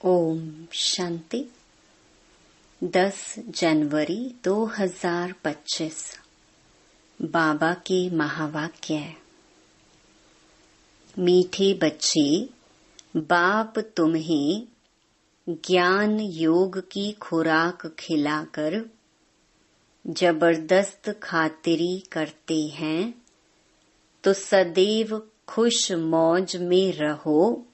ओम शांति। 10 जनवरी 2025 बाबा के महावाक्य। मीठे बच्चे, बाप तुम्हें ज्ञान योग की खुराक खिलाकर जबरदस्त खातिरी करते हैं, तो सदैव खुश मौज में रहो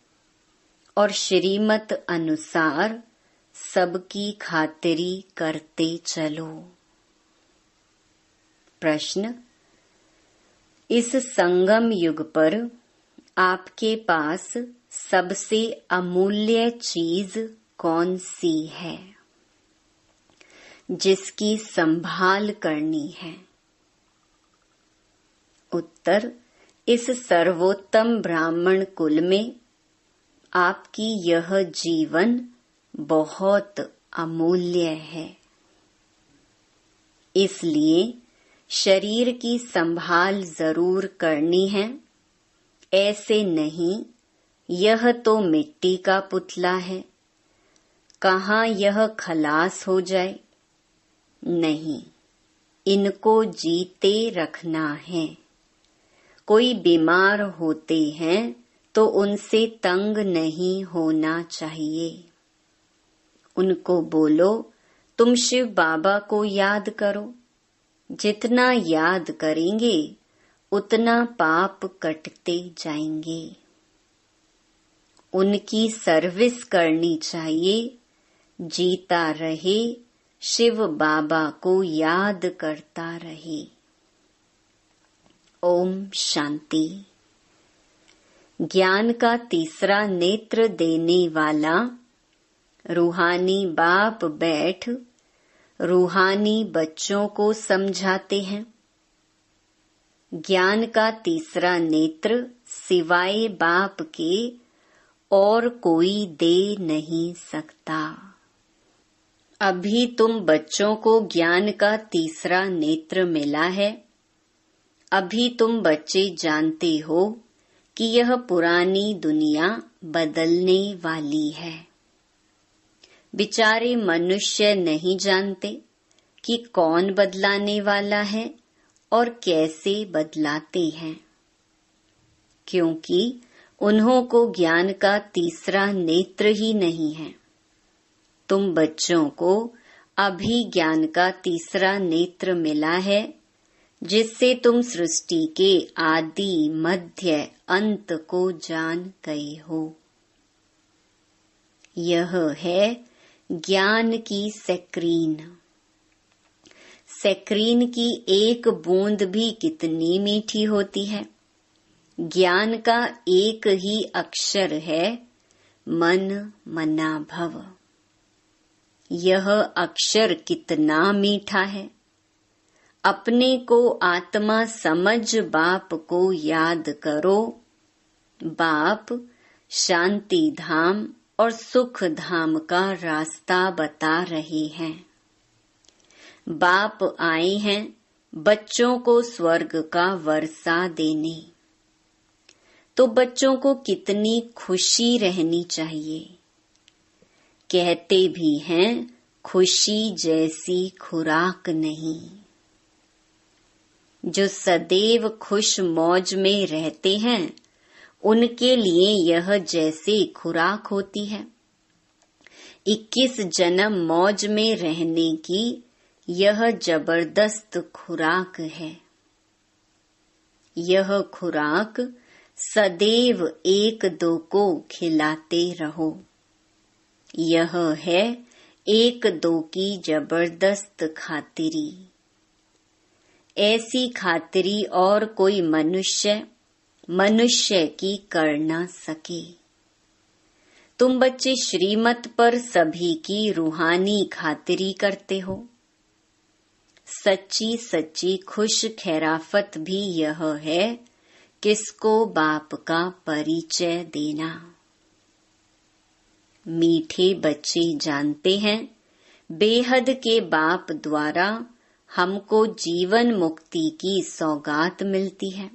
और श्रीमत अनुसार सबकी खातिरी करते चलो। प्रश्न: इस संगम युग पर आपके पास सबसे अमूल्य चीज कौन सी है जिसकी संभाल करनी है? उत्तर: इस सर्वोत्तम ब्राह्मण कुल में आपकी यह जीवन बहुत अमूल्य है। इसलिए शरीर की संभाल जरूर करनी है। ऐसे नहीं, यह तो मिट्टी का पुतला है, कहाँ यह खलास हो जाए। नहीं, इनको जीते रखना है। कोई बीमार होते हैं तो उनसे तंग नहीं होना चाहिए। उनको बोलो, तुम शिव बाबा को याद करो। जितना याद करेंगे उतना पाप कटते जाएंगे। उनकी सर्विस करनी चाहिए। जीता रहे, शिव बाबा को याद करता रहे। ओम शांति। ज्ञान का तीसरा नेत्र देने वाला रूहानी बाप बैठ रूहानी बच्चों को समझाते हैं। ज्ञान का तीसरा नेत्र सिवाय बाप के और कोई दे नहीं सकता। अभी तुम बच्चों को ज्ञान का तीसरा नेत्र मिला है। अभी तुम बच्चे जानते हो कि यह पुरानी दुनिया बदलने वाली है। बेचारे मनुष्य नहीं जानते कि कौन बदलाने वाला है और कैसे बदलाते हैं, क्योंकि उन्हों को ज्ञान का तीसरा नेत्र ही नहीं है। तुम बच्चों को अभी ज्ञान का तीसरा नेत्र मिला है, जिससे तुम सृष्टि के आदि मध्य अंत को जान गए हो। यह है ज्ञान की स्क्रीन। स्क्रीन की एक बूंद भी कितनी मीठी होती है। ज्ञान का एक ही अक्षर है, मन मना भव। यह अक्षर कितना मीठा है। अपने को आत्मा समझ बाप को याद करो। बाप शांति धाम और सुख धाम का रास्ता बता रहे हैं। बाप आए हैं बच्चों को स्वर्ग का वर्षा देने। तो बच्चों को कितनी खुशी रहनी चाहिए। कहते भी हैं, खुशी जैसी खुराक नहीं। जो सदैव खुश मौज में रहते हैं, उनके लिए यह जैसे खुराक होती है। 21 जन्म मौज में रहने की यह जबरदस्त खुराक है। यह खुराक सदैव एक दो को खिलाते रहो। यह है एक दो की जबरदस्त खातिरी। ऐसी खातिरी और कोई मनुष्य की कर न सके। तुम बच्चे श्रीमत पर सभी की रूहानी खातिरी करते हो। सच्ची सच्ची खुश खैराफत भी यह है, किसको बाप का परिचय देना। मीठे बच्चे जानते हैं, बेहद के बाप द्वारा हमको जीवन मुक्ति की सौगात मिलती है।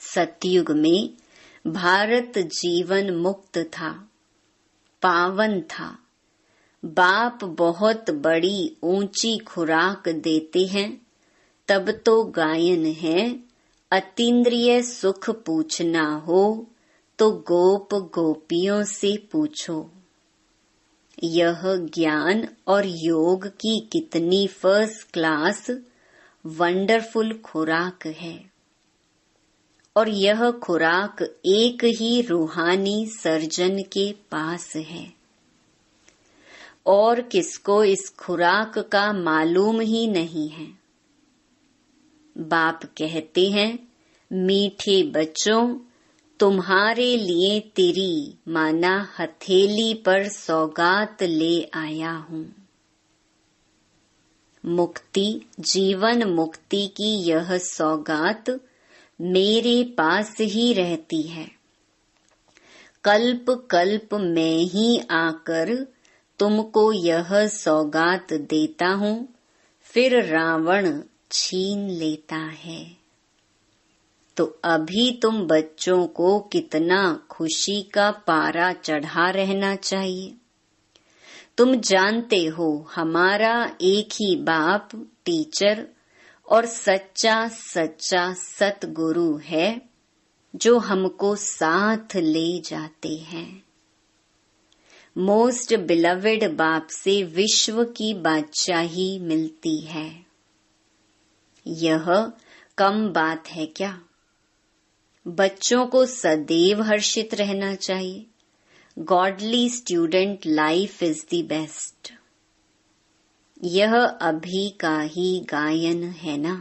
सतयुग में भारत जीवन मुक्त था, पावन था। बाप बहुत बड़ी ऊंची खुराक देते हैं, तब तो गायन है। अतीन्द्रिय सुख पूछना हो तो गोप गोपियों से पूछो। यह ज्ञान और योग की कितनी फर्स्ट क्लास वंडरफुल खुराक है। और यह खुराक एक ही रूहानी सर्जन के पास है। और किसको इस खुराक का मालूम ही नहीं है। बाप कहते हैं, मीठे बच्चों, तुम्हारे लिए तेरी माना हथेली पर सौगात ले आया हूँ। मुक्ति, जीवन मुक्ति की यह सौगात मेरे पास ही रहती है। कल्प कल्प मैं ही आकर तुमको यह सौगात देता हूँ, फिर रावण छीन लेता है। तो अभी तुम बच्चों को कितना खुशी का पारा चढ़ा रहना चाहिए। तुम जानते हो हमारा एक ही बाप टीचर और सच्चा सच्चा सतगुरु है, जो हमको साथ ले जाते हैं। मोस्ट बिलवेड बाप से विश्व की बादशाही मिलती है। यह कम बात है क्या? बच्चों को सदैव हर्षित रहना चाहिए। Godly student life is the best. यह अभी का ही गायन है ना।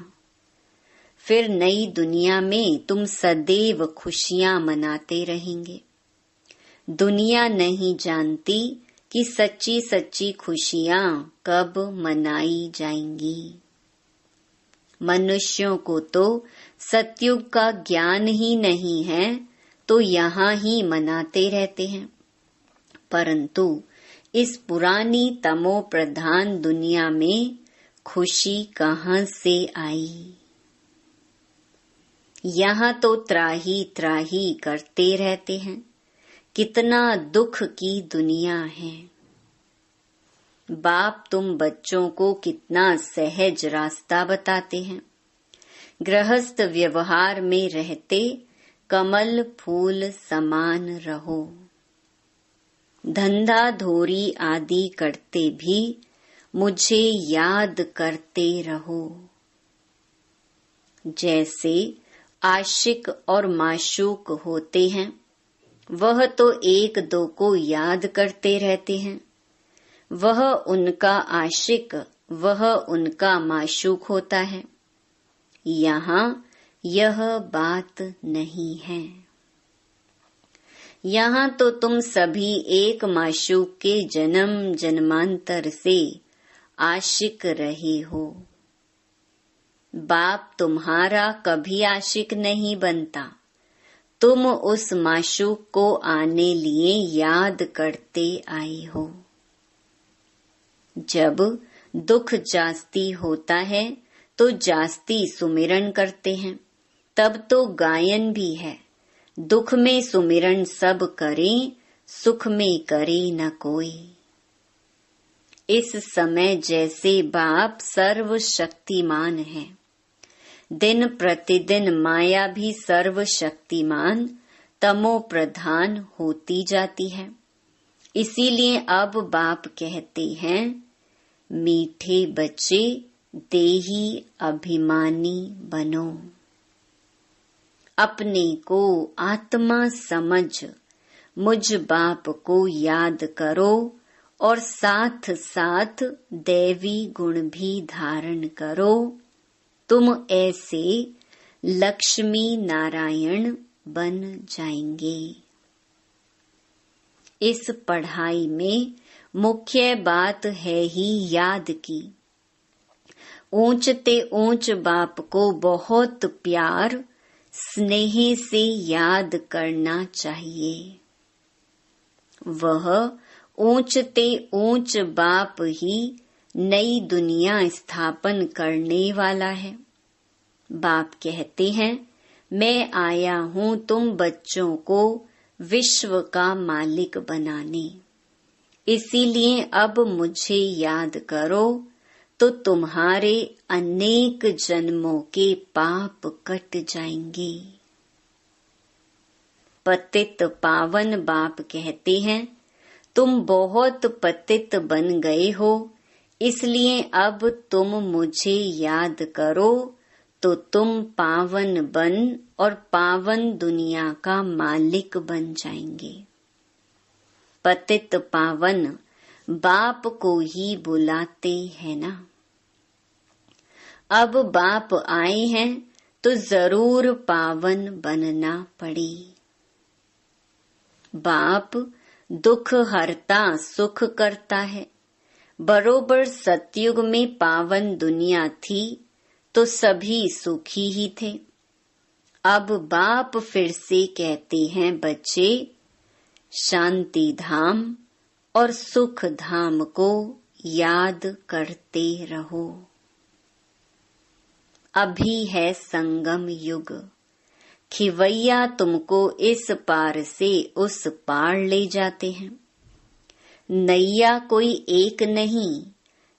फिर नई दुनिया में तुम सदैव खुशियां मनाते रहेंगे। दुनिया नहीं जानती कि सच्ची सच्ची खुशियां कब मनाई जाएंगी। मनुष्यों को तो सतयुग का ज्ञान ही नहीं है, तो यहाँ ही मनाते रहते हैं। परंतु इस पुरानी तमो प्रधान दुनिया में खुशी कहाँ से आई? यहाँ तो त्राही त्राही करते रहते हैं। कितना दुख की दुनिया है। बाप तुम बच्चों को कितना सहज रास्ता बताते हैं। गृहस्थ व्यवहार में रहते कमल फूल समान रहो। धंधा धोरी आदि करते भी मुझे याद करते रहो। जैसे आशिक और माशूक होते हैं, वह तो एक दो को याद करते रहते हैं। वह उनका आशिक, वह उनका माशूक होता है। यहाँ यह बात नहीं है। यहाँ तो तुम सभी एक माशूक के जन्म जन्मांतर से आशिक रहे हो। बाप तुम्हारा कभी आशिक नहीं बनता। तुम उस माशूक को आने लिए याद करते आए हो। जब दुख जास्ती होता है तो जास्ती सुमिरन करते हैं। तब तो गायन भी है, दुख में सुमिरन सब करें, सुख में करे न कोई। इस समय जैसे बाप सर्वशक्तिमान है, दिन प्रतिदिन माया भी सर्वशक्तिमान तमो प्रधान होती जाती है। इसीलिए अब बाप कहते हैं, मीठे बच्चे देही अभिमानी बनो। अपने को आत्मा समझ मुझ बाप को याद करो और साथ साथ दैवी गुण भी धारण करो। तुम ऐसे लक्ष्मी नारायण बन जाएंगे। इस पढ़ाई में मुख्य बात है ही याद की। ऊंचते ऊंच बाप को बहुत प्यार स्नेह से याद करना चाहिए। वह ऊंचते ऊंच बाप ही नई दुनिया स्थापन करने वाला है। बाप कहते हैं, मैं आया हूँ तुम बच्चों को विश्व का मालिक बनाने। इसीलिए अब मुझे याद करो तो तुम्हारे अनेक जन्मों के पाप कट जाएंगे। पतित पावन बाप कहते हैं, तुम बहुत पतित बन गए हो, इसलिए अब तुम मुझे याद करो तो तुम पावन बन और पावन दुनिया का मालिक बन जाएंगे। पतित पावन बाप को ही बुलाते हैं ना। अब बाप आए हैं तो जरूर पावन बनना पड़े। बाप दुख हरता सुख करता है। बरोबर सतयुग में पावन दुनिया थी तो सभी सुखी ही थे। अब बाप फिर से कहते हैं, बच्चे शांति धाम और सुख धाम को याद करते रहो। अभी है संगम युग, खिवैया तुमको इस पार से उस पार ले जाते हैं। नैया कोई एक नहीं,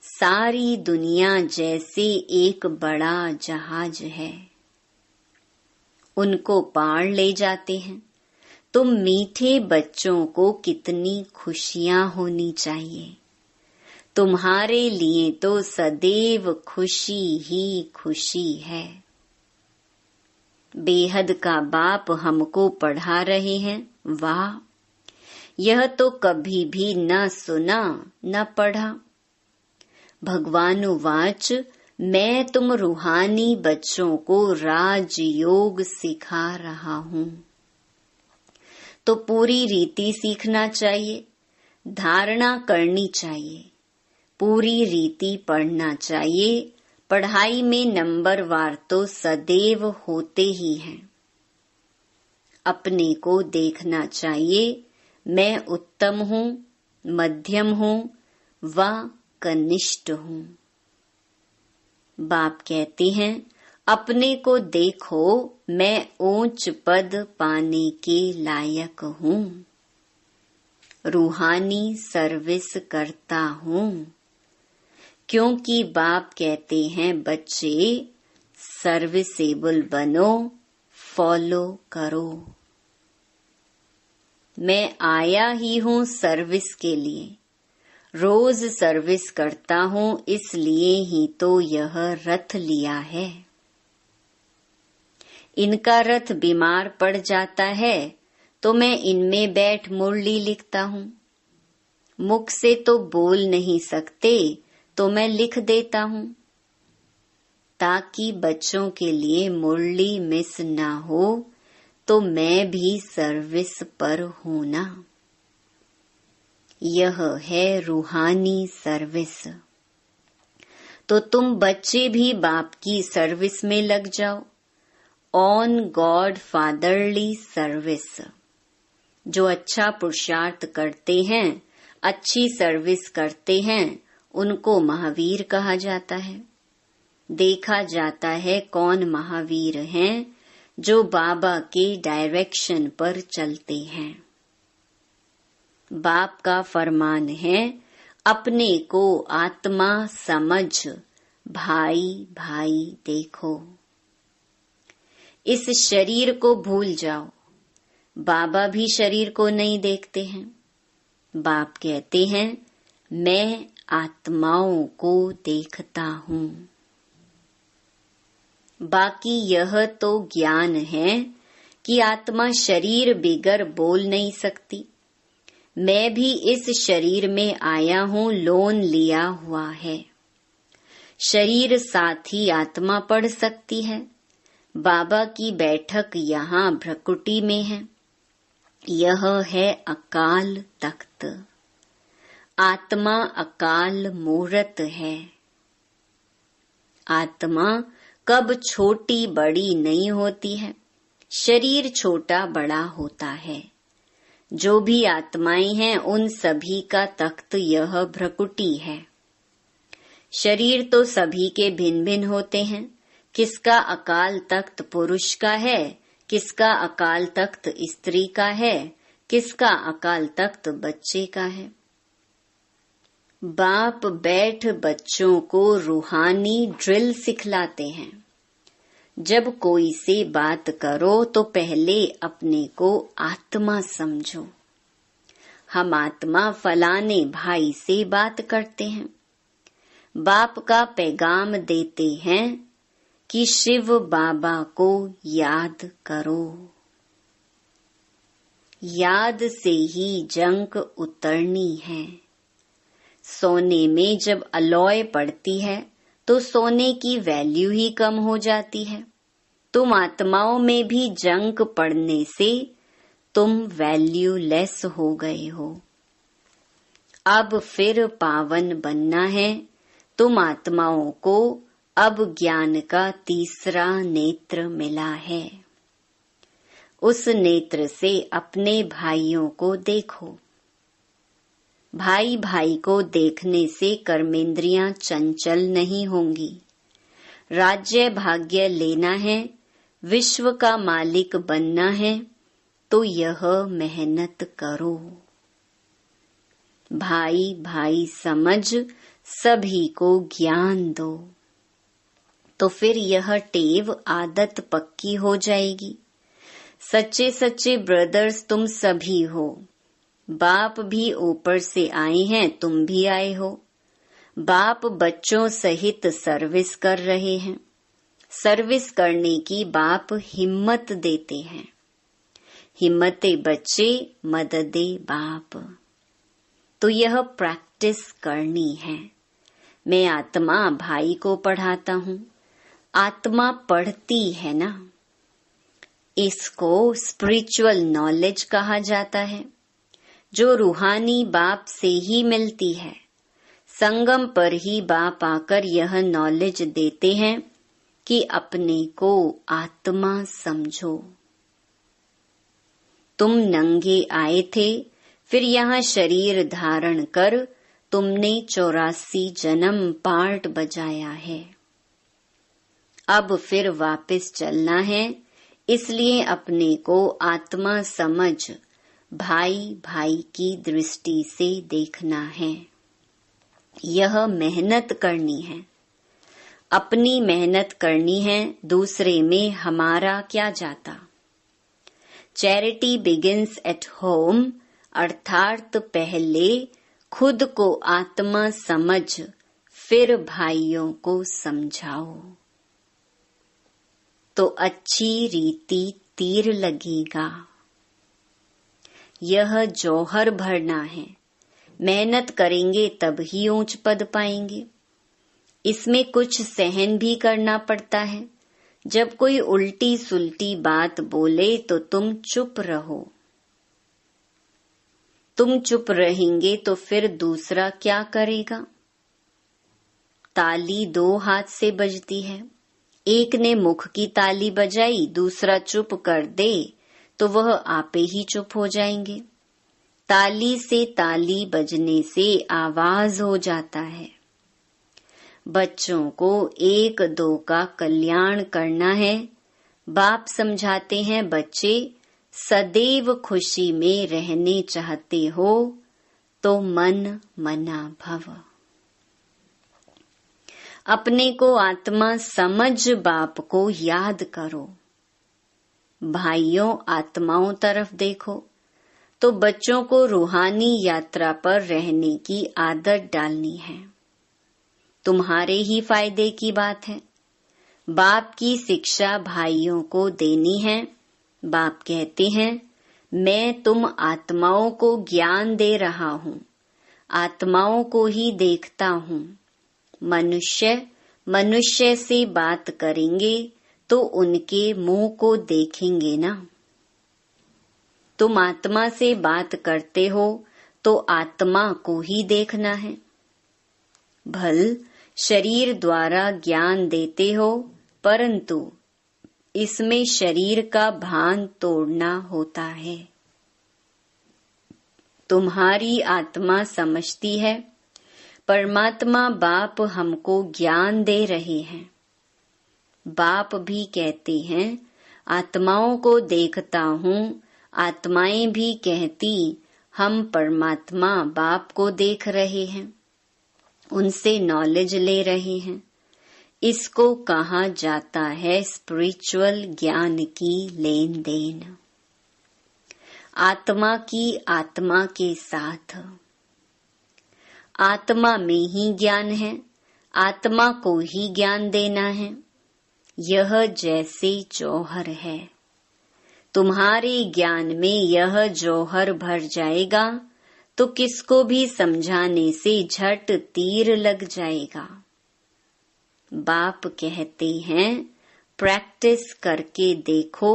सारी दुनिया जैसे एक बड़ा जहाज है, उनको पार ले जाते हैं। तुम मीठे बच्चों को कितनी खुशियां होनी चाहिए। तुम्हारे लिए तो सदैव खुशी ही खुशी है। बेहद का बाप हमको पढ़ा रहे हैं, वाह! यह तो कभी भी न सुना न पढ़ा। भगवान वाच, मैं तुम रूहानी बच्चों को राजयोग सिखा रहा हूँ, तो पूरी रीति सीखना चाहिए, धारणा करनी चाहिए, पूरी रीति पढ़ना चाहिए। पढ़ाई में नंबरवार तो सदैव होते ही हैं। अपने को देखना चाहिए, मैं उत्तम हूँ, मध्यम हूँ व कनिष्ठ हूँ। बाप कहते हैं, अपने को देखो, मैं ऊंच पद पाने के लायक हूँ, रूहानी सर्विस करता हूँ। क्योंकि बाप कहते हैं, बच्चे सर्विसेबल बनो, फॉलो करो। मैं आया ही हूँ सर्विस के लिए, रोज सर्विस करता हूँ, इसलिए ही तो यह रथ लिया है। इनका रथ बीमार पड़ जाता है तो मैं इनमें बैठ मुरली लिखता हूँ। मुख से तो बोल नहीं सकते तो मैं लिख देता हूँ, ताकि बच्चों के लिए मुरली मिस ना हो, तो मैं भी सर्विस पर हूँ ना। यह है रूहानी सर्विस। तो तुम बच्चे भी बाप की सर्विस में लग जाओ, ऑन गॉड फादरली सर्विस। जो अच्छा पुरुषार्थ करते हैं, अच्छी सर्विस करते हैं, उनको महावीर कहा जाता है। देखा जाता है कौन महावीर हैं, जो बाबा के डायरेक्शन पर चलते हैं। बाप का फरमान है, अपने को आत्मा समझ भाई भाई देखो। इस शरीर को भूल जाओ। बाबा भी शरीर को नहीं देखते हैं। बाप कहते हैं, मैं आत्माओं को देखता हूँ। बाकी यह तो ज्ञान है कि आत्मा शरीर बिगर बोल नहीं सकती। मैं भी इस शरीर में आया हूँ, लोन लिया हुआ है। शरीर साथ ही आत्मा पढ़ सकती है। बाबा की बैठक यहाँ भ्रकुटी में है। यह है अकाल तख्त। आत्मा अकाल मूर्त है। आत्मा कब छोटी बड़ी नहीं होती है, शरीर छोटा बड़ा होता है। जो भी आत्माएं हैं, उन सभी का तख्त यह भ्रकुटी है। शरीर तो सभी के भिन्न भिन्न होते हैं। किसका अकाल तख्त पुरुष का है, किसका अकाल तख्त स्त्री का है, किसका अकाल तख्त बच्चे का है। बाप बैठ बच्चों को रूहानी ड्रिल सिखलाते हैं। जब कोई से बात करो तो पहले अपने को आत्मा समझो। हम आत्मा फलाने भाई से बात करते हैं। बाप का पैगाम देते हैं कि शिव बाबा को याद करो। याद से ही जंग उतरनी है। सोने में जब अलॉय पड़ती है तो सोने की वैल्यू ही कम हो जाती है। तुम आत्माओं में भी जंग पड़ने से तुम वैल्यूलेस हो गए हो। अब फिर पावन बनना है। तुम आत्माओं को अब ज्ञान का तीसरा नेत्र मिला है। उस नेत्र से अपने भाइयों को देखो। भाई भाई को देखने से कर्मेंद्रियां चंचल नहीं होंगी। राज्य भाग्य लेना है, विश्व का मालिक बनना है तो यह मेहनत करो। भाई भाई समझ सभी को ज्ञान दो, तो फिर यह टेव आदत पक्की हो जाएगी। सच्चे सच्चे ब्रदर्स तुम सभी हो। बाप भी ऊपर से आए हैं, तुम भी आए हो। बाप बच्चों सहित सर्विस कर रहे हैं। सर्विस करने की बाप हिम्मत देते हैं। हिम्मते बच्चे, मददे बाप। तो यह प्रैक्टिस करनी है। मैं आत्मा भाई को पढ़ाता हूँ। आत्मा पढ़ती है ना। इसको स्पिरिचुअल नॉलेज कहा जाता है, जो रूहानी बाप से ही मिलती है। संगम पर ही बाप आकर यह नॉलेज देते हैं कि अपने को आत्मा समझो। तुम नंगे आए थे, फिर यहाँ शरीर धारण कर तुमने 84 जन्म पार्ट बजाया है। अब फिर वापस चलना है, इसलिए अपने को आत्मा समझ भाई भाई की दृष्टि से देखना है। यह मेहनत करनी है। अपनी मेहनत करनी है, दूसरे में हमारा क्या जाता। चैरिटी बिगिंस एट होम, अर्थात पहले खुद को आत्मा समझ फिर भाइयों को समझाओ, तो अच्छी रीति तीर लगेगा। यह जौहर भरना है। मेहनत करेंगे तब ही ऊंच पद पाएंगे। इसमें कुछ सहन भी करना पड़ता है। जब कोई उल्टी सुल्टी बात बोले तो तुम चुप रहो। तुम चुप रहेंगे तो फिर दूसरा क्या करेगा। ताली 2 हाथ से बजती है। एक ने मुख की ताली बजाई, दूसरा चुप कर दे तो वह आपे ही चुप हो जाएंगे। ताली से ताली बजने से आवाज हो जाता है। बच्चों को 1-2 का कल्याण करना है। बाप समझाते हैं, बच्चे सदैव खुशी में रहने चाहते हो तो मन मना भव। अपने को आत्मा समझ बाप को याद करो। भाइयों, आत्माओं तरफ देखो तो बच्चों को रूहानी यात्रा पर रहने की आदत डालनी है। तुम्हारे ही फायदे की बात है। बाप की शिक्षा भाइयों को देनी है। बाप कहते हैं, मैं तुम आत्माओं को ज्ञान दे रहा हूँ, आत्माओं को ही देखता हूँ। मनुष्य से बात करेंगे तो उनके मुंह को देखेंगे ना। तुम आत्मा से बात करते हो तो आत्मा को ही देखना है। भल शरीर द्वारा ज्ञान देते हो, परंतु इसमें शरीर का भान तोड़ना होता है। तुम्हारी आत्मा समझती है, परमात्मा बाप हमको ज्ञान दे रहे हैं। बाप भी कहते हैं, आत्माओं को देखता हूँ। आत्माएं भी कहती, हम परमात्मा बाप को देख रहे हैं। उनसे नॉलेज ले रहे हैं। इसको कहा जाता है स्पिरिचुअल ज्ञान की लेन देन। आत्मा की आत्मा के साथ। आत्मा में ही ज्ञान है, आत्मा को ही ज्ञान देना है। यह जैसे जौहर है, तुम्हारे ज्ञान में यह जौहर भर जाएगा तो किसको भी समझाने से झट तीर लग जाएगा। बाप कहते हैं प्रैक्टिस करके देखो,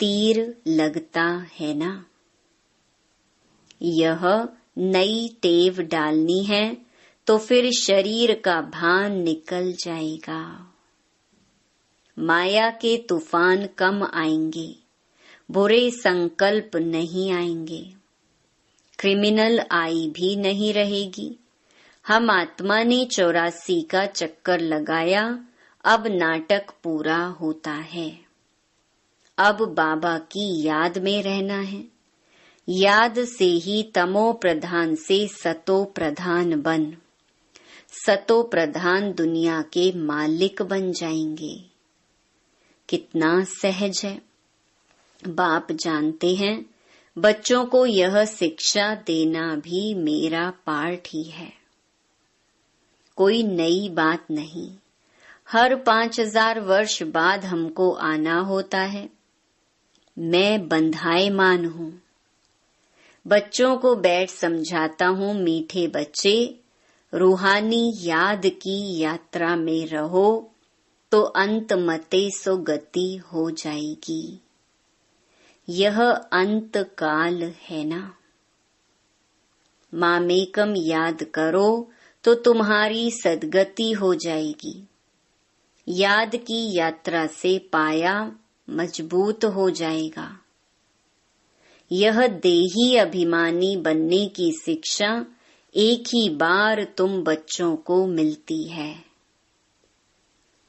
तीर लगता है ना। यह नई टेव डालनी है तो फिर शरीर का भान निकल जाएगा। माया के तूफान कम आएंगे, बुरे संकल्प नहीं आएंगे, क्रिमिनल आई भी नहीं रहेगी। हम आत्मा ने 84 का चक्कर लगाया, अब नाटक पूरा होता है। अब बाबा की याद में रहना है। याद से ही तमो प्रधान से सतो प्रधान बन, सतो प्रधान दुनिया के मालिक बन जाएंगे। कितना सहज है। बाप जानते हैं बच्चों को यह शिक्षा देना भी मेरा पार्ट ही है। कोई नई बात नहीं। हर 5000 वर्ष बाद हमको आना होता है। मैं बंधायमान हूँ। बच्चों को बैठ समझाता हूँ, मीठे बच्चे, रूहानी याद की यात्रा में रहो तो अंत मते सो गति हो जाएगी। यह अंत काल है ना। मामेकम याद करो तो तुम्हारी सद्गति हो जाएगी। याद की यात्रा से पाया मजबूत हो जाएगा। यह देही अभिमानी बनने की शिक्षा एक ही बार तुम बच्चों को मिलती है।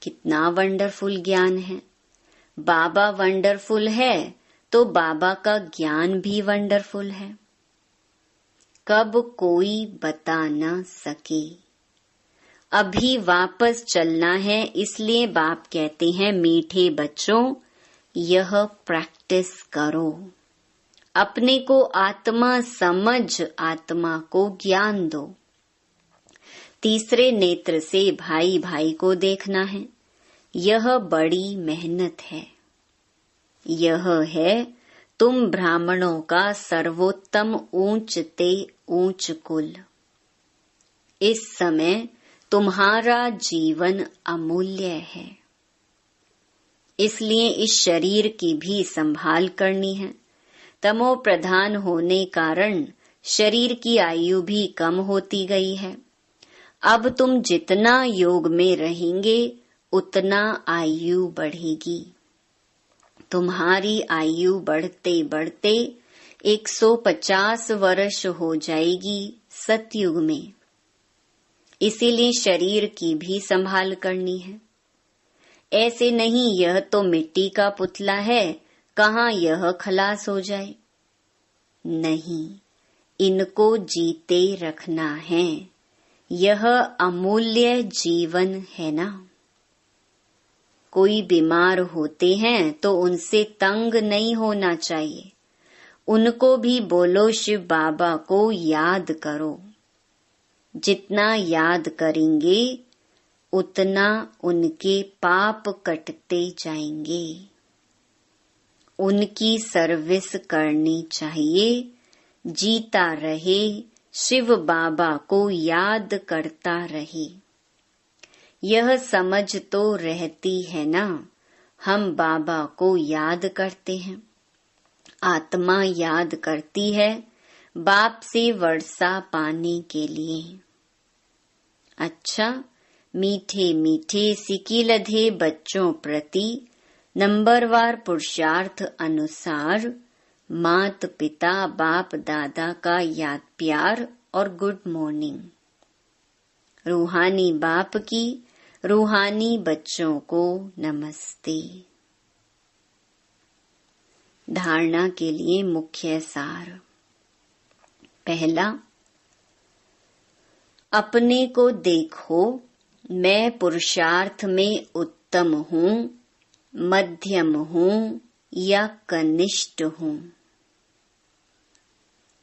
कितना वंडरफुल ज्ञान है। बाबा वंडरफुल है तो बाबा का ज्ञान भी वंडरफुल है। कब कोई बता न सके। अभी वापस चलना है, इसलिए बाप कहते हैं मीठे बच्चों यह प्रैक्टिस करो। अपने को आत्मा समझ आत्मा को ज्ञान दो। तीसरे नेत्र से भाई भाई को देखना है। यह बड़ी मेहनत है। यह है तुम ब्राह्मणों का सर्वोत्तम ऊंच ते ऊंच कुल। इस समय तुम्हारा जीवन अमूल्य है, इसलिए इस शरीर की भी संभाल करनी है। तमो प्रधान होने कारण शरीर की आयु भी कम होती गई है। अब तुम जितना योग में रहेंगे उतना आयु बढ़ेगी। तुम्हारी आयु बढ़ते बढ़ते 150 वर्ष हो जाएगी सतयुग में। इसीलिए शरीर की भी संभाल करनी है। ऐसे नहीं यह तो मिट्टी का पुतला है, कहाँ यह खलास हो जाए। नहीं, इनको जीते रखना है। यह अमूल्य जीवन है ना। कोई बीमार होते हैं तो उनसे तंग नहीं होना चाहिए। उनको भी बोलो शिव बाबा को याद करो। जितना याद करेंगे उतना उनके पाप कटते जाएंगे। उनकी सर्विस करनी चाहिए। जीता रहे, शिव बाबा को याद करता रहे। यह समझ तो रहती है ना, हम बाबा को याद करते हैं। आत्मा याद करती है बाप से वर्षा पाने के लिए। अच्छा, मीठे मीठे सिकिलधे बच्चों प्रति नंबरवार पुरुषार्थ अनुसार मात पिता बाप दादा का याद प्यार और गुड मॉर्निंग। रूहानी बाप की रूहानी बच्चों को नमस्ते। धारणा के लिए मुख्य सार। पहला, अपने को देखो, मैं पुरुषार्थ में उत्तम हूँ, मध्यम हूँ या कनिष्ठ हूँ।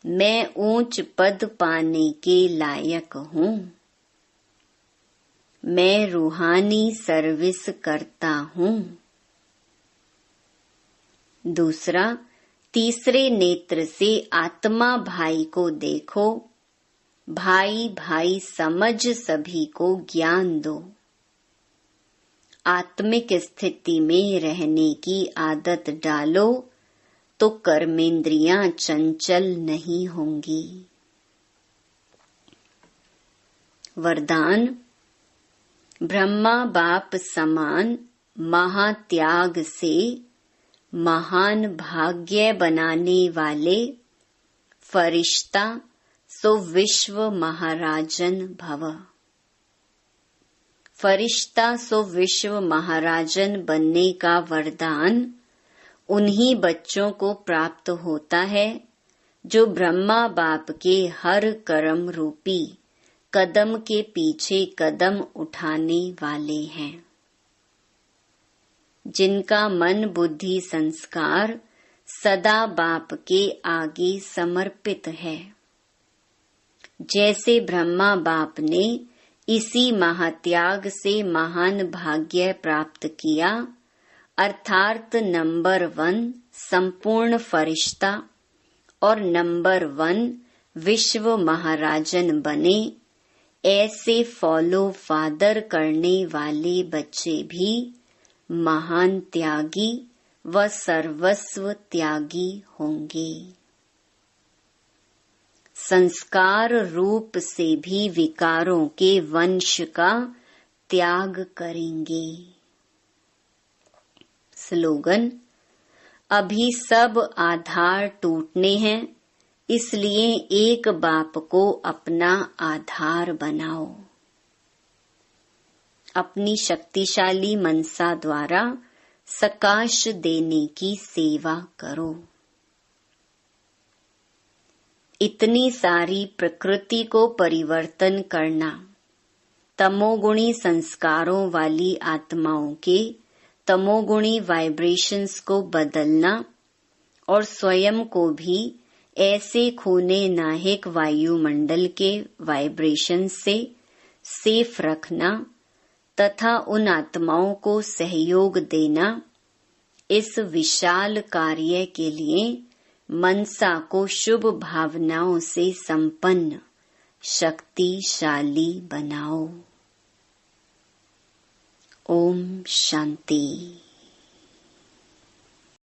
मैं ऊंच पद पाने के लायक हूँ। मैं रूहानी सर्विस करता हूँ। दूसरा, तीसरे नेत्र से आत्मा भाई को देखो, भाई भाई समझ सभी को ज्ञान दो। आत्मिक स्थिति में रहने की आदत डालो तो कर्मेंद्रियां चंचल नहीं होंगी। वरदान, ब्रह्मा बाप समान महात्याग से महान भाग्य बनाने वाले फरिश्ता सो विश्व महाराजन भव। फरिश्ता सो विश्व महाराजन बनने का वरदान उन्हीं बच्चों को प्राप्त होता है जो ब्रह्मा बाप के हर कर्म रूपी कदम के पीछे कदम उठाने वाले हैं, जिनका मन बुद्धि संस्कार सदा बाप के आगे समर्पित है। जैसे ब्रह्मा बाप ने इसी महात्याग से महान भाग्य प्राप्त किया, अर्थात नंबर 1 संपूर्ण फरिश्ता और नंबर 1 विश्व महाराजन बने, ऐसे फॉलो फादर करने वाले बच्चे भी महान त्यागी व सर्वस्व त्यागी होंगे। संस्कार रूप से भी विकारों के वंश का त्याग करेंगे। स्लोगन, अभी सब आधार टूटने हैं, इसलिए एक बाप को अपना आधार बनाओ। अपनी शक्तिशाली मनसा द्वारा सकाश देने की सेवा करो। इतनी सारी प्रकृति को परिवर्तन करना, तमोगुणी संस्कारों वाली आत्माओं के तमोगुणी वाइब्रेशंस को बदलना और स्वयं को भी ऐसे खूने नाहिक वायुमंडल के वाइब्रेशंस से सेफ रखना तथा उन आत्माओं को सहयोग देना, इस विशाल कार्य के लिए मनसा को शुभ भावनाओं से संपन्न शक्तिशाली बनाओ। ओम शांति।